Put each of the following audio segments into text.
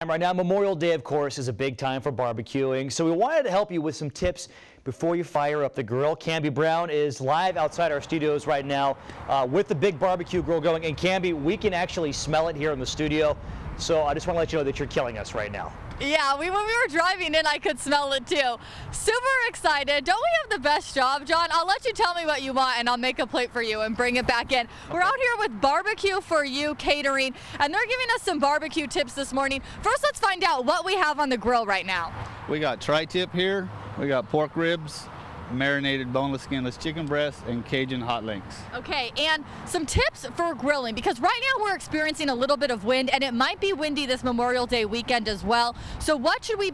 Right now, Memorial Day, of course, is a big time for barbecuing, so we wanted to help you with some tips before you fire up the grill. Cambi Brown is live outside our studios right now with the big barbecue grill going. And Cambi, we can actually smell it here in the studio, so I just want to let you know that you're killing us right now. Yeah, when we were driving in, I could smell it too. Super excited. Don't we have the best job, John? I'll let you tell me what you want, and I'll make a plate for you and bring it back in. We're out here with BBQ for You Catering, and they're giving us some barbecue tips this morning. First, let's find out what we have on the grill right now. We got tri-tip here. We got pork ribs, marinated boneless, skinless chicken breast, and Cajun hot links. Okay, and some tips for grilling, because right now we're experiencing a little bit of wind, and it might be windy this Memorial Day weekend as well. So what should we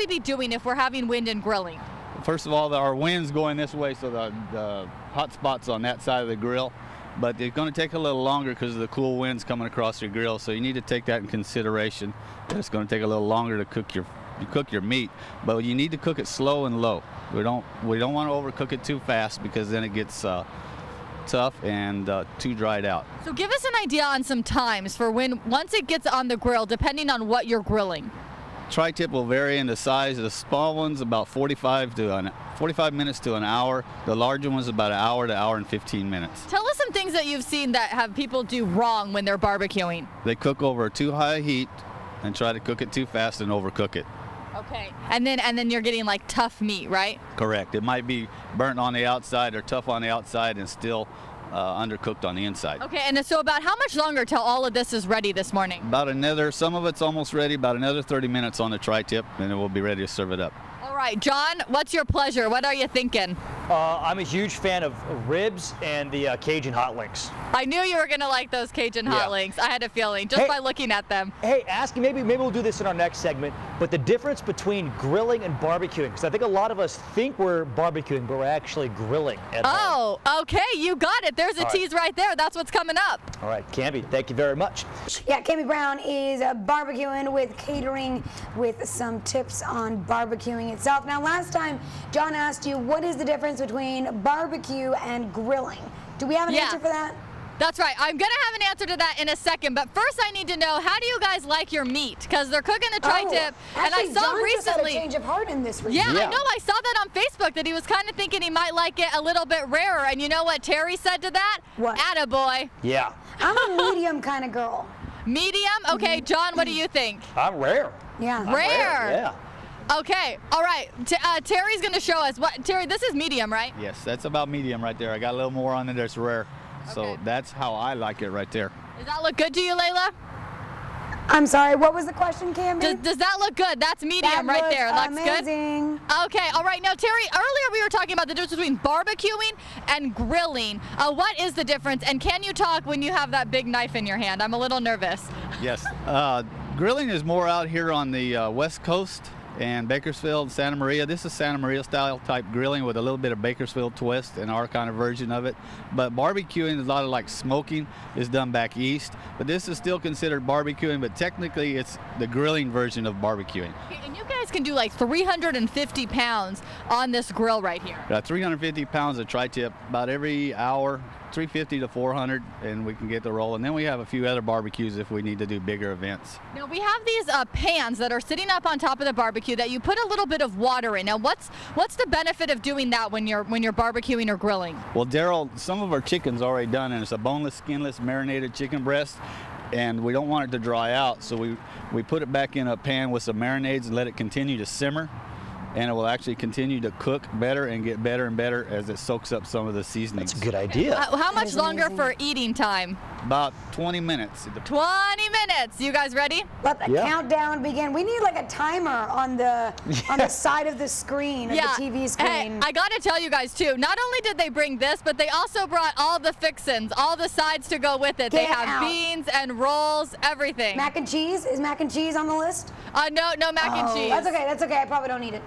be doing if we're having wind and grilling? First of all, our wind's going this way, so the hot spot's on that side of the grill. But it's going to take a little longer because of the cool winds coming across your grill, so you need to take that in consideration. It's going to take a little longer to cook your meat, but you need to cook it slow and low. We don't want to overcook it too fast, because then it gets tough and too dried out. So give us an idea on some times for once it gets on the grill, depending on what you're grilling. Tri-tip will vary in the size. The small one's about 45 minutes to an hour. The larger one's about an hour to hour and 15 minutes. Tell us some things that you've seen that have people do wrong when they're barbecuing. They cook over too high heat and try to cook it too fast and overcook it. Okay, and then you're getting like tough meat, right? Correct. It might be burnt on the outside or tough on the outside and still undercooked on the inside. Okay, and so about how much longer till all of this is ready this morning? Some of it's almost ready, about another 30 minutes on the tri-tip, and it will be ready to serve it up. All right, John, what's your pleasure? What are you thinking? I'm a huge fan of ribs and the Cajun hot links. I knew you were going to like those Cajun hot links. I had a feeling just by looking at them. Hey, maybe we'll do this in our next segment, but the difference between grilling and barbecuing, because I think a lot of us think we're barbecuing, but we're actually grilling at home. Okay, you got it. There's a tease right there. That's what's coming up. All right, Cambi, thank you very much. Yeah, Cambi Brown is barbecuing with catering with some tips on barbecuing itself. Now, last time, John asked you, what is the difference between barbecue and grilling? Do we have an answer for that? That's right. I'm going to have an answer to that in a second, but first I need to know, how do you guys like your meat? Because they're cooking the tri-tip, and I saw John recently just had a change of heart in this region. Yeah, I know. I saw that on Facebook, that he was kind of thinking he might like it a little bit rarer, and you know what Terry said to that? What? Attaboy. Yeah. I'm a medium kind of girl. Medium? Okay, John, what do you think? I'm rare. Yeah. I'm rare. Yeah. Okay, all right. Terry's going to show us. Terry, this is medium, right? Yes, that's about medium right there. I got a little more on it that's rare. So that's how I like it right there. Does that look good to you, Layla? I'm sorry, what was the question, Cambi? Does that look good? That's medium right there. Looks amazing. Good? Okay, all right. Now, Terry, earlier we were talking about the difference between barbecuing and grilling. What is the difference? And can you talk when you have that big knife in your hand? I'm a little nervous. Yes. Grilling is more out here on the West Coast and Bakersfield, Santa Maria. This is Santa Maria style type grilling with a little bit of Bakersfield twist and our kind of version of it. But barbecuing, a lot of like smoking, is done back east. But this is still considered barbecuing, but technically it's the grilling version of barbecuing. And you guys can do like 350 pounds on this grill right here. 350 pounds of tri-tip about every hour, 350 to 400, and we can get the roll. And then we have a few other barbecues if we need to do bigger events. Now we have these pans that are sitting up on top of the barbecue that you put a little bit of water in. Now what's the benefit of doing that when you're barbecuing or grilling? Well, Daryl, some of our chicken's already done, and it's a boneless, skinless, marinated chicken breast, and we don't want it to dry out, so we put it back in a pan with some marinades and let it continue to simmer. And it will actually continue to cook better and get better and better as it soaks up some of the seasonings. That's a good idea. How much longer for eating time? About 20 minutes. 20 minutes. You guys ready? Let the countdown begin. We need like a timer on the side of the screen, of the TV screen. Hey, I got to tell you guys too, not only did they bring this, but they also brought all the fixins, all the sides to go with it. They have beans and rolls, everything. Mac and cheese? Is mac and cheese on the list? No mac and cheese. That's okay. I probably don't need it.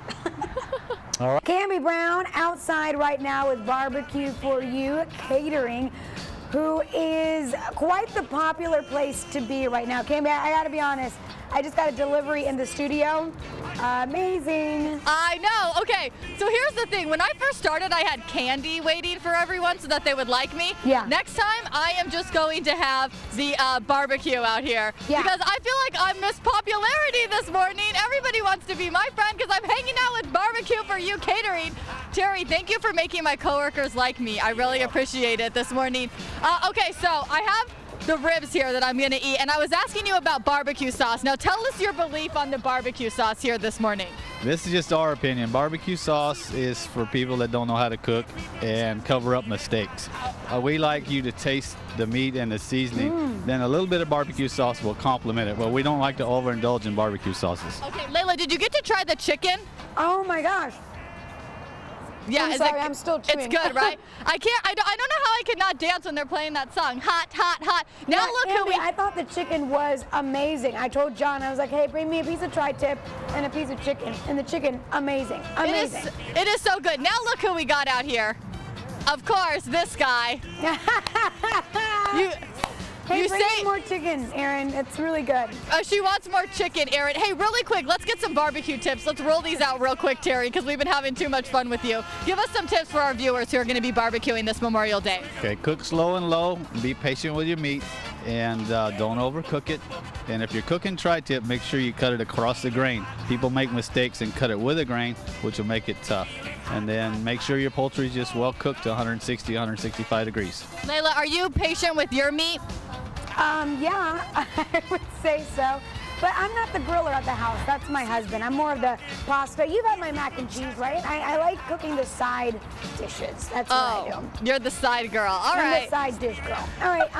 All right. Cambi Brown outside right now with BBQ for You Catering, who is quite the popular place to be right now. Cambi, I gotta be honest, I just got a delivery in the studio. Amazing. I know. Okay, so here's the thing. When I first started, I had candy waiting for everyone so that they would like me. Yeah. Next time, I am just going to have the barbecue out here. Yeah. Because I feel like I'm Miss Popularity this morning. Everybody wants to be my friend because I'm hanging out with BBQ for You Catering. Terry, thank you for making my coworkers like me. I really appreciate it this morning. Okay, so I have the ribs here that I'm going to eat, and I was asking you about barbecue sauce. Now tell us your belief on the barbecue sauce here this morning. This is just our opinion. Barbecue sauce is for people that don't know how to cook and cover up mistakes. We like you to taste the meat and the seasoning. Then a little bit of barbecue sauce will complement it, but we don't like to overindulge in barbecue sauces. Okay, Layla, did you get to try the chicken? Oh my gosh. Yeah, I'm sorry, I'm still chewing. It's good, right? I don't know how I could not dance when they're playing that song. Hot, hot, hot. Now Yeah, look Cambi, who we... I thought the chicken was amazing. I told John, I was like, hey, bring me a piece of tri-tip and a piece of chicken. And the chicken, amazing, amazing. It is so good. Now look who we got out here. Of course, this guy. Hey, You bring say- me more chicken, Aaron. It's really good. She wants more chicken, Aaron. Hey, really quick, let's get some barbecue tips. Let's roll these out real quick, Terry, because we've been having too much fun with you. Give us some tips for our viewers who are going to be barbecuing this Memorial Day. Okay, cook slow and low. Be patient with your meat, and don't overcook it. And if you're cooking tri-tip, make sure you cut it across the grain. People make mistakes and cut it with a grain, which will make it tough. And then make sure your poultry is just well cooked to 160, 165 degrees. Layla, are you patient with your meat? Yeah, I would say so. But I'm not the griller at the house. That's my husband. I'm more of the pasta. You've had my mac and cheese, right? I like cooking the side dishes. That's what I do. You're the side girl. All I'm right. the side dish girl. All right,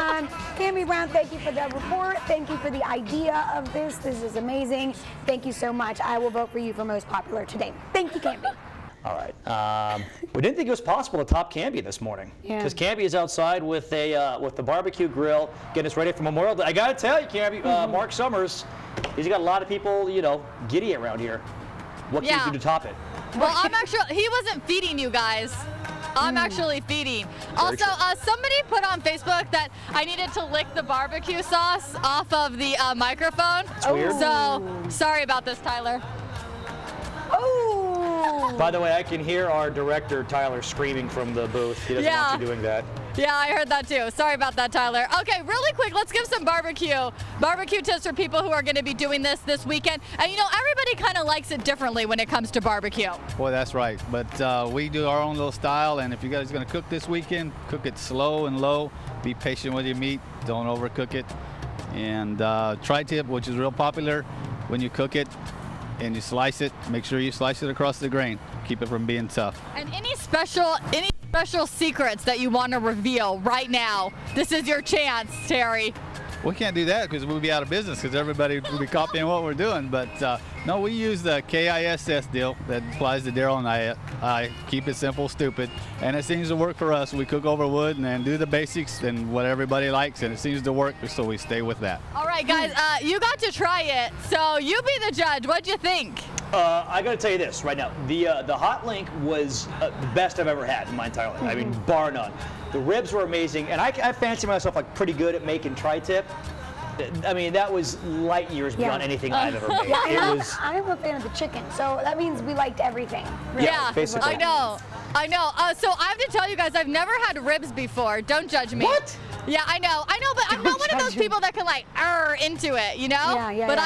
Cambi Brown, thank you for the report. Thank you for the idea of this. This is amazing. Thank you so much. I will vote for you for most popular today. Thank you, Cambi. All right. We didn't think it was possible to top Cambi this morning. Yeah. Because Cambi is outside with the barbecue grill, getting us ready for Memorial Day. I got to tell you, Cambi, Mark Summers, he's got a lot of people, you know, giddy around here. What can you do to top it? Well, he wasn't feeding you guys. I'm actually feeding. Also, somebody put on Facebook that I needed to lick the barbecue sauce off of the microphone. That's weird. So, sorry about this, Tyler. Oh! By the way, I can hear our director, Tyler, screaming from the booth. He doesn't want you doing that. Yeah, I heard that too. Sorry about that, Tyler. Okay, really quick, let's give some barbecue tips for people who are going to be doing this weekend. And you know, everybody kind of likes it differently when it comes to barbecue. Boy, that's right. But we do our own little style, and if you guys are going to cook this weekend, cook it slow and low. Be patient with your meat. Don't overcook it. And tri-tip, which is real popular, when you cook it and you slice it, make sure you slice it across the grain. Keep it from being tough. And any special secrets that you want to reveal right now? This is your chance, Terry. We can't do that because we'll be out of business because everybody will be copying what we're doing. But no, we use the KISS deal that applies to Daryl and I. Keep it simple, stupid. And it seems to work for us. We cook over wood and then do the basics and what everybody likes, and it seems to work, so we stay with that. All right, guys, you got to try it, so you be the judge. What'd you think? I got to tell you this right now. The hot link was the best I've ever had in my entire life. I mean, bar none. The ribs were amazing, and I fancy myself like pretty good at making tri-tip. I mean, that was light years beyond anything I've ever made. Yeah, I'm a fan of the chicken, so that means we liked everything. Really. Yeah, basically. I know. So I have to tell you guys, I've never had ribs before. Don't judge me. What? Yeah, I know, but I'm not one of those people that can like into it, you know? Yeah. But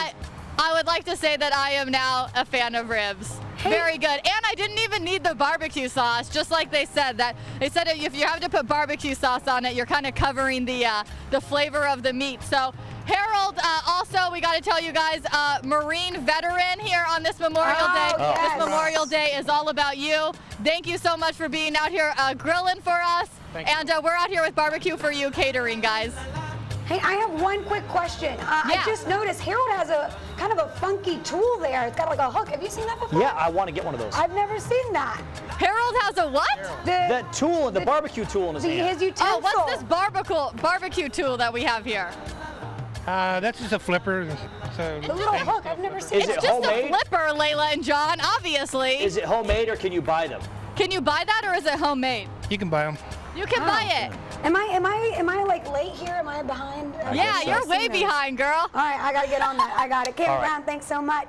I would like to say that I am now a fan of ribs. Very good. And I didn't even need the barbecue sauce, just like they said. They said if you have to put barbecue sauce on it, you're kind of covering the flavor of the meat. So Harold, also, we got to tell you guys, Marine veteran here on this Memorial Day. Yes. This Memorial Day is all about you. Thank you so much for being out here grilling for us. And we're out here with BBQ for You Catering, guys. Hey, I have one quick question. I just noticed Harold has a kind of a funky tool there. It's got like a hook. Have you seen that before? Yeah, I want to get one of those. I've never seen that. Harold has a what? That tool, the barbecue tool in his hand. His utensil. Oh, what's this barbecue tool that we have here? That's just a flipper. The little hook. I've never seen Is It's it just homemade? a flipper, Layla and John, obviously. Is it homemade or can you buy them? Can you buy that or is it homemade? You can buy them. You can buy it. Am I like late here? Am I behind? Yeah, so. you're way behind, girl. All right, I gotta get on that. I got it. Cambi All right. Brown, thanks so much.